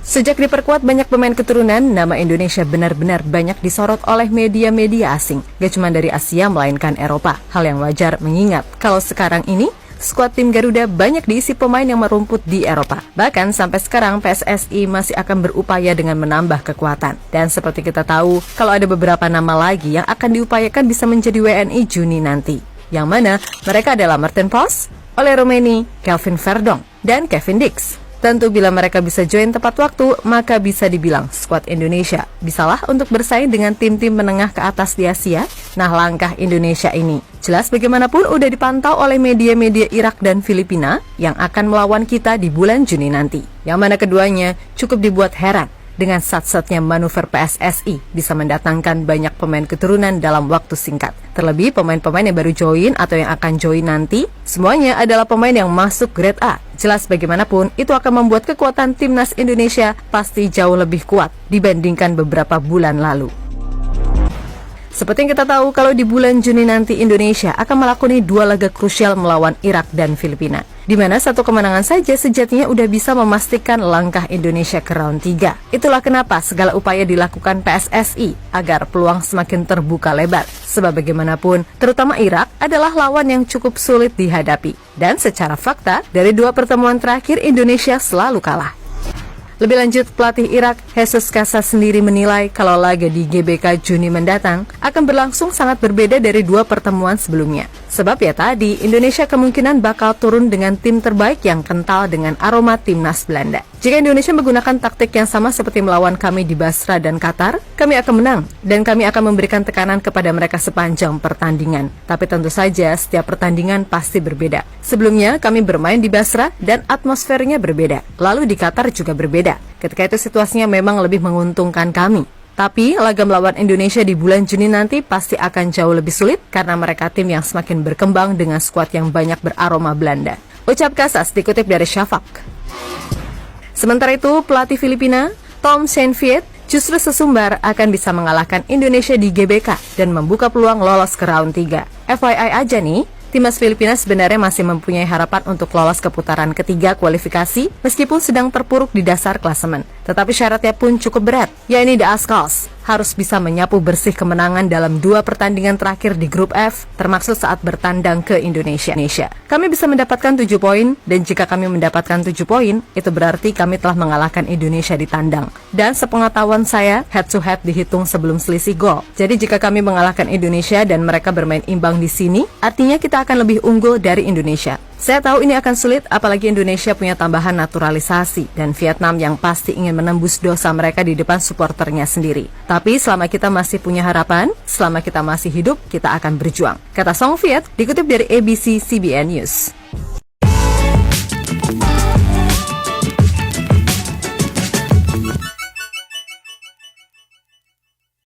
Sejak diperkuat banyak pemain keturunan, nama Indonesia benar-benar banyak disorot oleh media-media asing. Gak cuma dari Asia, melainkan Eropa. Hal yang wajar mengingat kalau sekarang ini, skuad tim Garuda banyak diisi pemain yang merumput di Eropa. Bahkan sampai sekarang PSSI masih akan berupaya dengan menambah kekuatan. Dan seperti kita tahu, kalau ada beberapa nama lagi yang akan diupayakan bisa menjadi WNI Juni nanti. Yang mana mereka adalah Martin Pos, Ole Roumanie, Kelvin Verdonk, dan Kevin Dix. Tentu bila mereka bisa join tepat waktu, maka bisa dibilang skuad Indonesia bisalah untuk bersaing dengan tim-tim menengah ke atas di Asia. Nah, langkah Indonesia ini jelas bagaimanapun udah dipantau oleh media-media Irak dan Filipina yang akan melawan kita di bulan Juni nanti. Yang mana keduanya cukup dibuat heran dengan sat-satnya manuver PSSI bisa mendatangkan banyak pemain keturunan dalam waktu singkat. Terlebih pemain-pemain yang baru join atau yang akan join nanti, semuanya adalah pemain yang masuk grade A. Jelas bagaimanapun, itu akan membuat kekuatan timnas Indonesia pasti jauh lebih kuat dibandingkan beberapa bulan lalu. Seperti yang kita tahu, kalau di bulan Juni nanti Indonesia akan melakoni 2 laga krusial melawan Irak dan Filipina, di mana satu kemenangan saja sejatinya udah bisa memastikan langkah Indonesia ke round 3. Itulah kenapa segala upaya dilakukan PSSI agar peluang semakin terbuka lebar. Sebab bagaimanapun, terutama Irak adalah lawan yang cukup sulit dihadapi. Dan secara fakta, dari 2 pertemuan terakhir Indonesia selalu kalah. Lebih lanjut, pelatih Irak, Jesus Casas sendiri menilai kalau laga di GBK Juni mendatang akan berlangsung sangat berbeda dari 2 pertemuan sebelumnya. Sebab ya tadi, Indonesia kemungkinan bakal turun dengan tim terbaik yang kental dengan aroma timnas Belanda. Jika Indonesia menggunakan taktik yang sama seperti melawan kami di Basra dan Qatar, kami akan menang dan kami akan memberikan tekanan kepada mereka sepanjang pertandingan. Tapi tentu saja setiap pertandingan pasti berbeda. Sebelumnya kami bermain di Basra dan atmosfernya berbeda. Lalu di Qatar juga berbeda. Ketika itu situasinya memang lebih menguntungkan kami. Tapi laga melawan Indonesia di bulan Juni nanti pasti akan jauh lebih sulit karena mereka tim yang semakin berkembang dengan skuad yang banyak beraroma Belanda. Ucap Casas dikutip dari Shafak. Sementara itu, pelatih Filipina, Tom Saintfiet, justru sesumbar akan bisa mengalahkan Indonesia di GBK dan membuka peluang lolos ke round 3. FYI aja nih, timnas Filipina sebenarnya masih mempunyai harapan untuk lolos ke putaran ketiga kualifikasi meskipun sedang terpuruk di dasar klasemen. Tetapi syaratnya pun cukup berat, yakni The Ascals harus bisa menyapu bersih kemenangan dalam 2 pertandingan terakhir di grup F, termasuk saat bertandang ke Indonesia. Kami bisa mendapatkan 7 poin, dan jika kami mendapatkan 7 poin, itu berarti kami telah mengalahkan Indonesia di tandang. Dan sepengetahuan saya, head to head dihitung sebelum selisih gol. Jadi jika kami mengalahkan Indonesia dan mereka bermain imbang di sini, artinya kita akan lebih unggul dari Indonesia. Saya tahu ini akan sulit, apalagi Indonesia punya tambahan naturalisasi dan Vietnam yang pasti ingin menembus dosa mereka di depan suporternya sendiri. Tapi selama kita masih punya harapan, selama kita masih hidup, kita akan berjuang. Kata Song Viet, dikutip dari ABC CBN News.